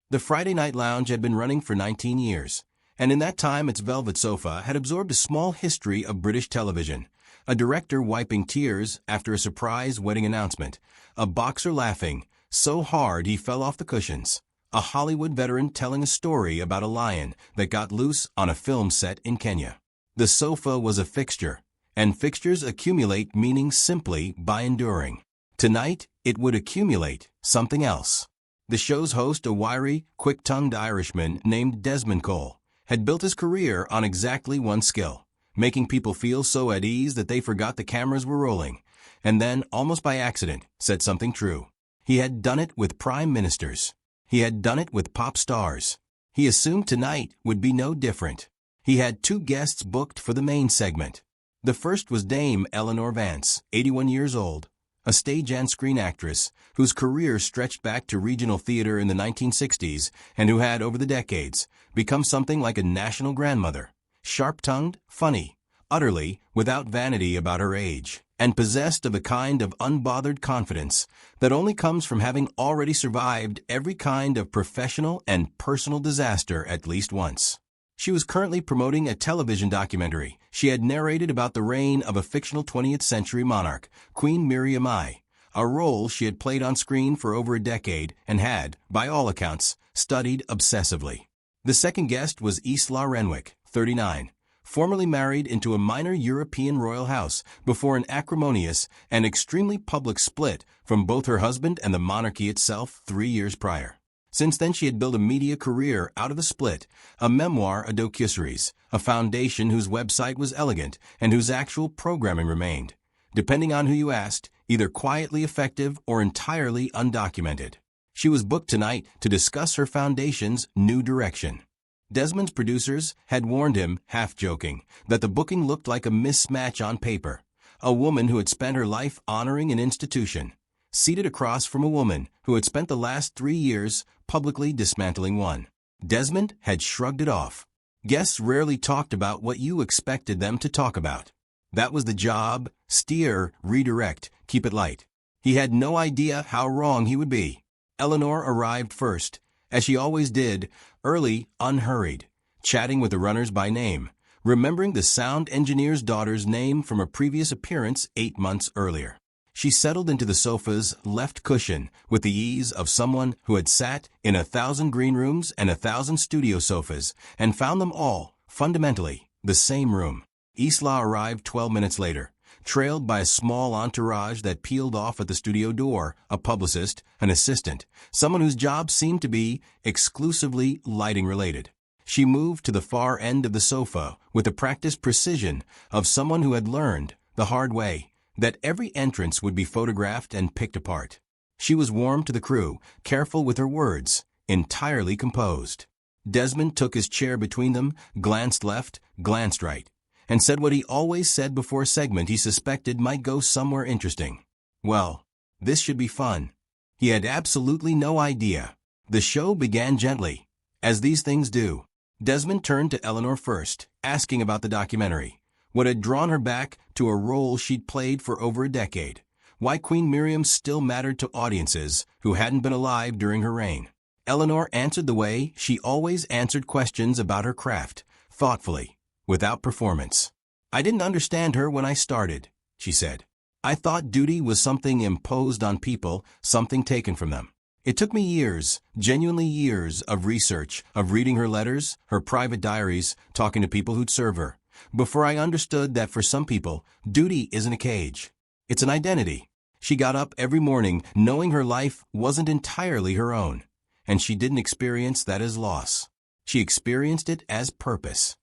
The Friday Night Lounge had been running for 19 years, and in that time its velvet sofa had absorbed a small history of British television. A director wiping tears after a surprise wedding announcement, a boxer laughing so hard he fell off the cushions, a Hollywood veteran telling a story about a lion that got loose on a film set in Kenya. The sofa was a fixture, and fixtures accumulate meaning simply by enduring. Tonight, it would accumulate something else. The show's host, a wiry, quick-tongued Irishman named Desmond Cole, had built his career on exactly one skill: making people feel so at ease that they forgot the cameras were rolling, and then, almost by accident, said something true. He had done it with prime ministers. He had done it with pop stars. He assumed tonight would be no different. He had 2 guests booked for the main segment. The first was Dame Eleanor Vance, 81 years old, a stage and screen actress whose career stretched back to regional theater in the 1960s and who had, over the decades, become something like a national grandmother. Sharp-tongued, funny, utterly without vanity about her age, and possessed of a kind of unbothered confidence that only comes from having already survived every kind of professional and personal disaster at least once. She was currently promoting a television documentary she had narrated about the reign of a fictional 20th century monarch, Queen Miriam I, a role she had played on screen for over a decade and had, by all accounts, studied obsessively. The second guest was Isla Renwick, 39, formerly married into a minor European royal house before an acrimonious and extremely public split from both her husband and the monarchy itself 3 years prior. Since then she had built a media career out of the split, a memoir, a docuseries, a foundation whose website was elegant and whose actual programming remained, depending on who you asked, either quietly effective or entirely undocumented. She was booked tonight to discuss her foundation's new direction. Desmond's producers had warned him, half-joking, that the booking looked like a mismatch on paper. A woman who had spent her life honoring an institution, seated across from a woman who had spent the last 3 years publicly dismantling one. Desmond had shrugged it off. Guests rarely talked about what you expected them to talk about. That was the job: steer, redirect, keep it light. He had no idea how wrong he would be. Eleanor arrived first, as she always did, early, unhurried, chatting with the runners by name, remembering the sound engineer's daughter's name from a previous appearance 8 months earlier. She settled into the sofa's left cushion with the ease of someone who had sat in 1,000 green rooms and 1,000 studio sofas and found them all, fundamentally, the same room. Isla arrived 12 minutes later, trailed by a small entourage that peeled off at the studio door, a publicist, an assistant, someone whose job seemed to be exclusively lighting-related. She moved to the far end of the sofa with the practiced precision of someone who had learned, the hard way, that every entrance would be photographed and picked apart. She was warm to the crew, careful with her words, entirely composed. Desmond took his chair between them, glanced left, glanced right, and said what he always said before a segment he suspected might go somewhere interesting. Well, this should be fun. He had absolutely no idea. The show began gently, as these things do. Desmond turned to Eleanor first, asking about the documentary, what had drawn her back to a role she'd played for over a decade, why Queen Miriam still mattered to audiences who hadn't been alive during her reign. Eleanor answered the way she always answered questions about her craft, thoughtfully, without performance. "I didn't understand her when I started," she said. "I thought duty was something imposed on people, something taken from them. It took me years, genuinely years of research, of reading her letters, her private diaries, talking to people who'd serve her, before I understood that for some people, duty isn't a cage. It's an identity." She got up every morning knowing her life wasn't entirely her own, and she didn't experience that as loss. She experienced it as purpose.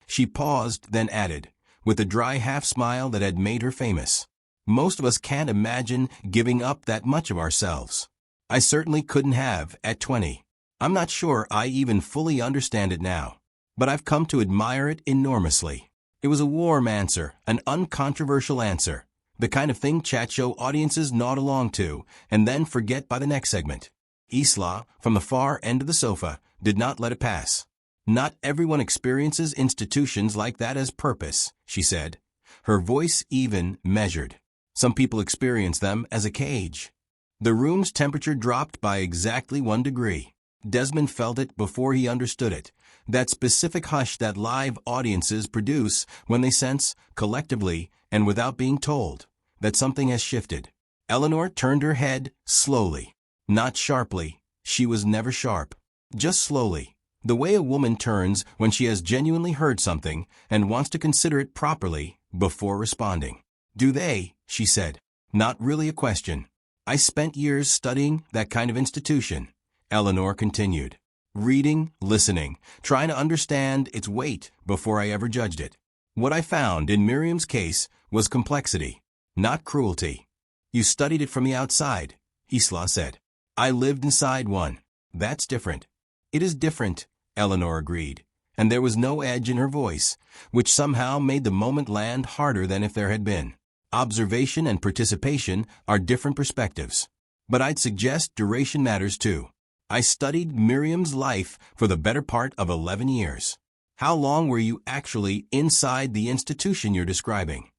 She paused, then added, with the dry half-smile that had made her famous, "Most of us can't imagine giving up that much of ourselves. I certainly couldn't have at 20. I'm not sure I even fully understand it now, but I've come to admire it enormously." It was a warm answer, an uncontroversial answer, the kind of thing chat show audiences nod along to and then forget by the next segment. Isla, from the far end of the sofa, did not let it pass. "Not everyone experiences institutions like that as purpose," she said, her voice even, measured. "Some people experience them as a cage." The room's temperature dropped by exactly 1 degree. Desmond felt it before he understood it. That specific hush that live audiences produce when they sense, collectively and without being told, that something has shifted. Eleanor turned her head slowly. Not sharply. She was never sharp. Just slowly. The way a woman turns when she has genuinely heard something and wants to consider it properly before responding. Do they? She said. Not really a question. I spent years studying that kind of institution, Eleanor continued. Reading, listening, trying to understand its weight before I ever judged it. What I found in Miriam's case was complexity, not cruelty. You studied it from the outside, Isla said. I lived inside one. That's different. It is different, Eleanor agreed, and there was no edge in her voice, which somehow made the moment land harder than if there had been. Observation and participation are different perspectives. But I'd suggest duration matters too. I studied Miriam's life for the better part of 11 years. How long were you actually inside the institution you're describing?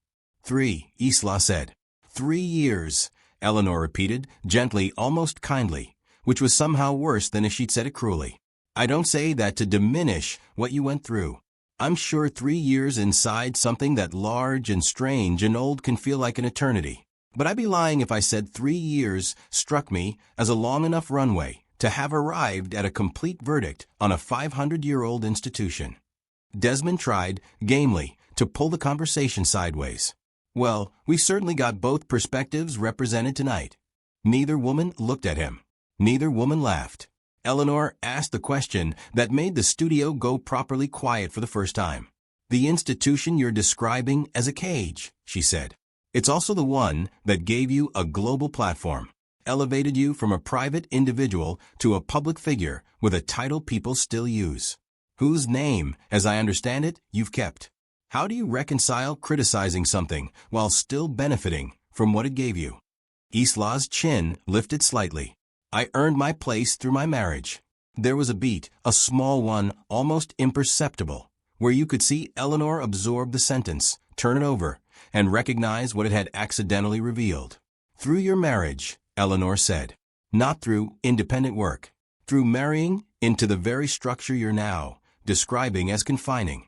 3, Isla said. 3 years, Eleanor repeated, gently, almost kindly, which was somehow worse than if she'd said it cruelly. I don't say that to diminish what you went through. I'm sure 3 years inside something that large and strange and old can feel like an eternity. But I'd be lying if I said 3 years struck me as a long enough runway to have arrived at a complete verdict on a 500-year-old institution. Desmond tried, gamely, to pull the conversation sideways. Well, we've certainly got both perspectives represented tonight. Neither woman looked at him. Neither woman laughed. Eleanor asked the question that made the studio go properly quiet for the first time. The institution you're describing as a cage, she said. It's also the one that gave you a global platform, elevated you from a private individual to a public figure with a title people still use, whose name, as I understand it, you've kept. How do you reconcile criticizing something while still benefiting from what it gave you? Isla's chin lifted slightly. I earned my place through my marriage. There was a beat, a small one, almost imperceptible, where you could see Eleanor absorb the sentence, turn it over, and recognize what it had accidentally revealed. Through your marriage, Eleanor said. Not through independent work. Through marrying into the very structure you're now describing as confining.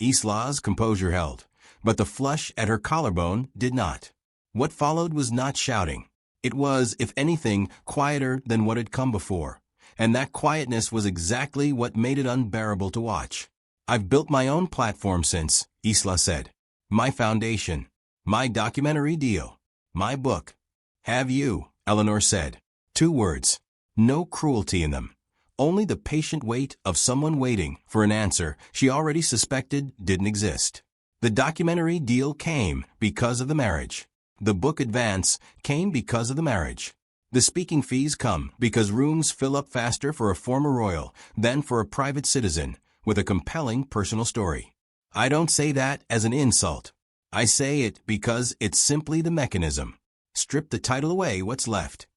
Isla's composure held, but the flush at her collarbone did not. What followed was not shouting. It was, if anything, quieter than what had come before, and that quietness was exactly what made it unbearable to watch. I've built my own platform since, Isla said. My foundation. My documentary deal. My book. Have you, Eleanor said. 2 words. No cruelty in them. Only the patient wait of someone waiting for an answer she already suspected didn't exist. The documentary deal came because of the marriage. The book advance came because of the marriage. The speaking fees come because rooms fill up faster for a former royal than for a private citizen with a compelling personal story. I don't say that as an insult. I say it because it's simply the mechanism. Strip the title away, what's left?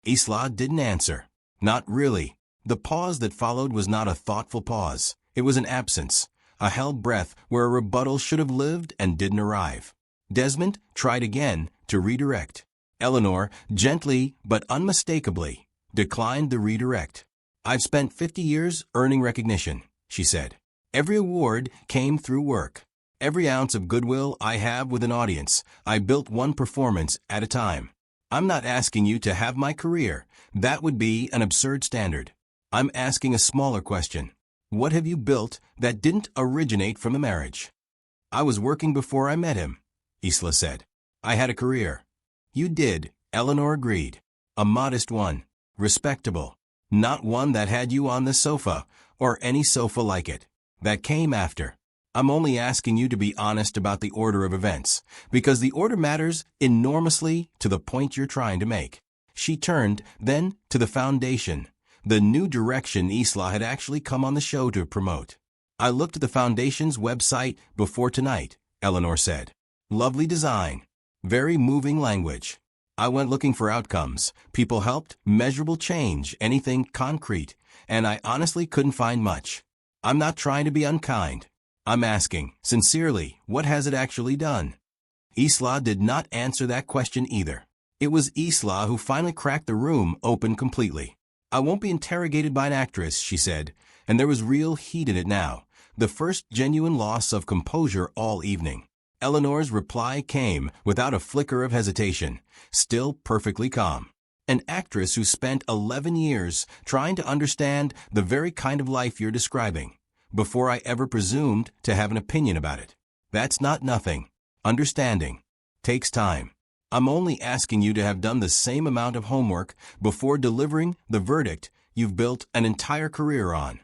Isla didn't answer. Not really. The pause that followed was not a thoughtful pause. It was an absence, a held breath where a rebuttal should have lived and didn't arrive. Desmond tried again to redirect. Eleanor, gently but unmistakably, declined the redirect. I've spent 50 years earning recognition, she said. Every award came through work. Every ounce of goodwill I have with an audience, I built one performance at a time. I'm not asking you to have my career. That would be an absurd standard. I'm asking a smaller question. What have you built that didn't originate from a marriage? I was working before I met him, Isla said. I had a career. You did, Eleanor agreed. A modest one. Respectable. Not one that had you on the sofa, or any sofa like it. That came after. I'm only asking you to be honest about the order of events, because the order matters enormously to the point you're trying to make. She turned, then, to the foundation, the new direction Isla had actually come on the show to promote. I looked at the foundation's website before tonight, Eleanor said. Lovely design. Very moving language. I went looking for outcomes. People helped, measurable change, anything concrete, and I honestly couldn't find much. I'm not trying to be unkind. I'm asking, sincerely, what has it actually done? Isla did not answer that question either. It was Isla who finally cracked the room open completely. I won't be interrogated by an actress, she said, and there was real heat in it now, the first genuine loss of composure all evening. Eleanor's reply came without a flicker of hesitation, still perfectly calm. An actress who spent 11 years trying to understand the very kind of life you're describing, before I ever presumed to have an opinion about it. That's not nothing. Understanding takes time. I'm only asking you to have done the same amount of homework before delivering the verdict you've built an entire career on.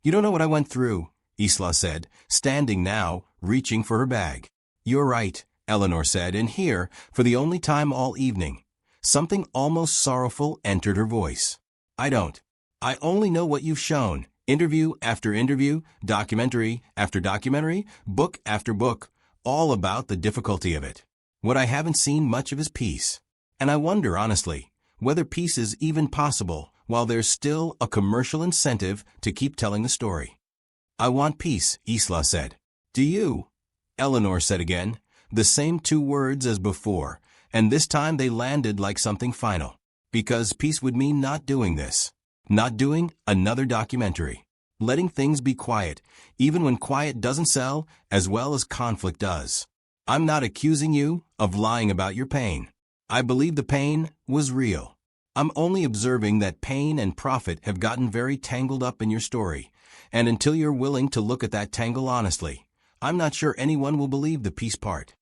You don't know what I went through, Isla said, standing now, reaching for her bag. You're right, Eleanor said, and here, for the only time all evening, something almost sorrowful entered her voice. I don't. I only know what you've shown, interview after interview, documentary after documentary, book after book, all about the difficulty of it. What I haven't seen much of is peace. And I wonder, honestly, whether peace is even possible while there's still a commercial incentive to keep telling the story. I want peace, Isla said. Do you? Eleanor said again, the same two words as before, and this time they landed like something final. Because peace would mean not doing this. Not doing another documentary. Letting things be quiet, even when quiet doesn't sell as well as conflict does. I'm not accusing you of lying about your pain. I believe the pain was real. I'm only observing that pain and profit have gotten very tangled up in your story, and until you're willing to look at that tangle honestly, I'm not sure anyone will believe the peace part.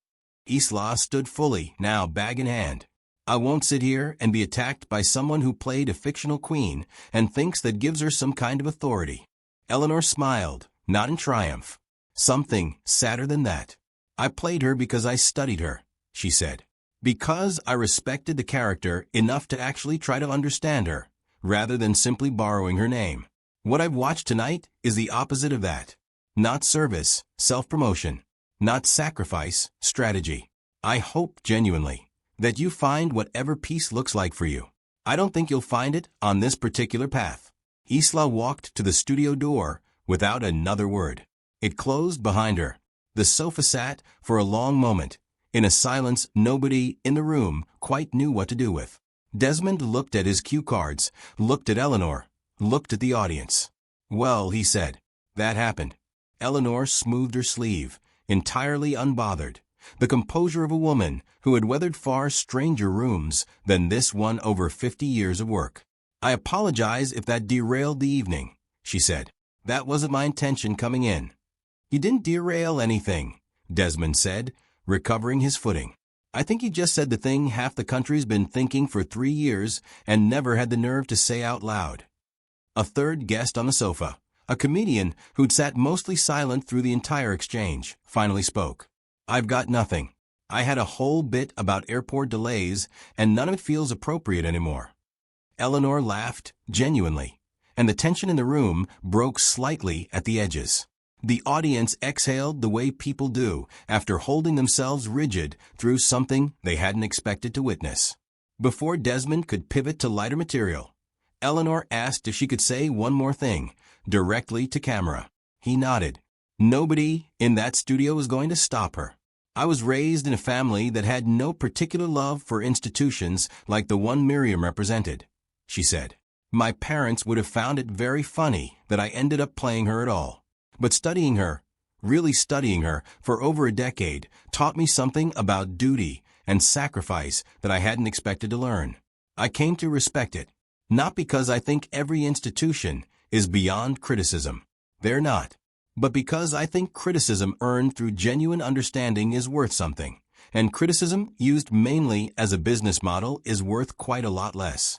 Isla stood fully, now bag in hand. I won't sit here and be attacked by someone who played a fictional queen and thinks that gives her some kind of authority. Eleanor smiled, not in triumph. Something sadder than that. I played her because I studied her, she said. Because I respected the character enough to actually try to understand her, rather than simply borrowing her name. What I've watched tonight is the opposite of that. Not service, self-promotion. Not sacrifice, strategy. I hope, genuinely, that you find whatever peace looks like for you. I don't think you'll find it on this particular path. Isla walked to the studio door without another word. It closed behind her. The sofa sat for a long moment, in a silence nobody in the room quite knew what to do with. Desmond looked at his cue cards, looked at Eleanor, looked at the audience. Well, he said, that happened. Eleanor smoothed her sleeve, entirely unbothered, the composure of a woman who had weathered far stranger rooms than this one over 50 years of work. I apologize if that derailed the evening, she said. That wasn't my intention coming in. You didn't derail anything, Desmond said, recovering his footing. I think you just said the thing half the country's been thinking for 3 years and never had the nerve to say out loud. A third guest on the sofa, a comedian who'd sat mostly silent through the entire exchange, finally spoke. I've got nothing. I had a whole bit about airport delays, and none of it feels appropriate anymore. Eleanor laughed, genuinely, and the tension in the room broke slightly at the edges. The audience exhaled the way people do after holding themselves rigid through something they hadn't expected to witness. Before Desmond could pivot to lighter material, Eleanor asked if she could say one more thing, directly to camera. He nodded. Nobody in that studio was going to stop her. I was raised in a family that had no particular love for institutions like the one Miriam represented, she said. My parents would have found it very funny that I ended up playing her at all. But studying her, really studying her, for over a decade, taught me something about duty and sacrifice that I hadn't expected to learn. I came to respect it, not because I think every institution is beyond criticism. They're not. But because I think criticism earned through genuine understanding is worth something, and criticism used mainly as a business model is worth quite a lot less.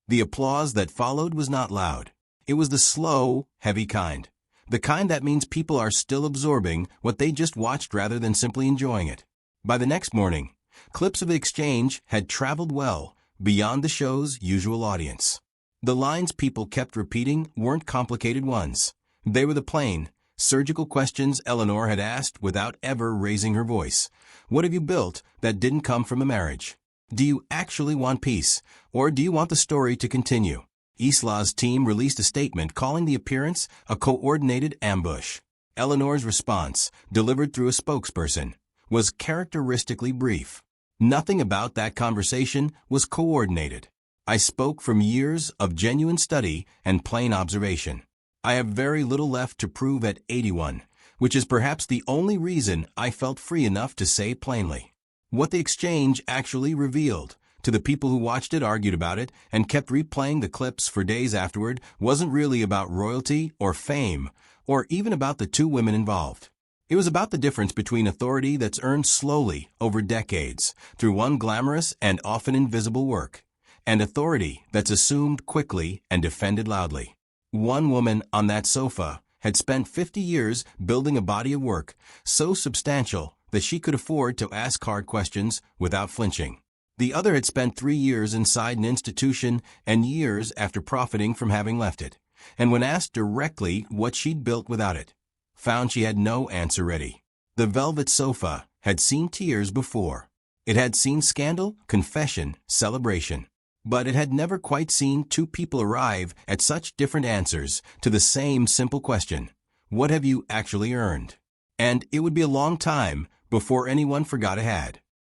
The applause that followed was not loud. It was the slow, heavy kind. The kind that means people are still absorbing what they just watched rather than simply enjoying it. By the next morning, clips of the exchange had traveled well beyond the show's usual audience. The lines people kept repeating weren't complicated ones. They were the plain, surgical questions Eleanor had asked without ever raising her voice. What have you built that didn't come from a marriage? Do you actually want peace, or do you want the story to continue? Isla's team released a statement calling the appearance a coordinated ambush. Eleanor's response, delivered through a spokesperson, was characteristically brief. Nothing about that conversation was coordinated. I spoke from years of genuine study and plain observation. I have very little left to prove at 81, which is perhaps the only reason I felt free enough to say plainly. What the exchange actually revealed, to the people who watched it, argued about it, and kept replaying the clips for days afterward, wasn't really about royalty or fame, or even about the two women involved. It was about the difference between authority that's earned slowly over decades through one glamorous and often invisible work, and authority that's assumed quickly and defended loudly. One woman on that sofa had spent 50 years building a body of work so substantial that she could afford to ask hard questions without flinching. The other had spent 3 years inside an institution and years after profiting from having left it, and when asked directly what she'd built without it, found she had no answer ready. The velvet sofa had seen tears before. It had seen scandal, confession, celebration. But it had never quite seen two people arrive at such different answers to the same simple question: what have you actually earned? And it would be a long time before anyone forgot it had.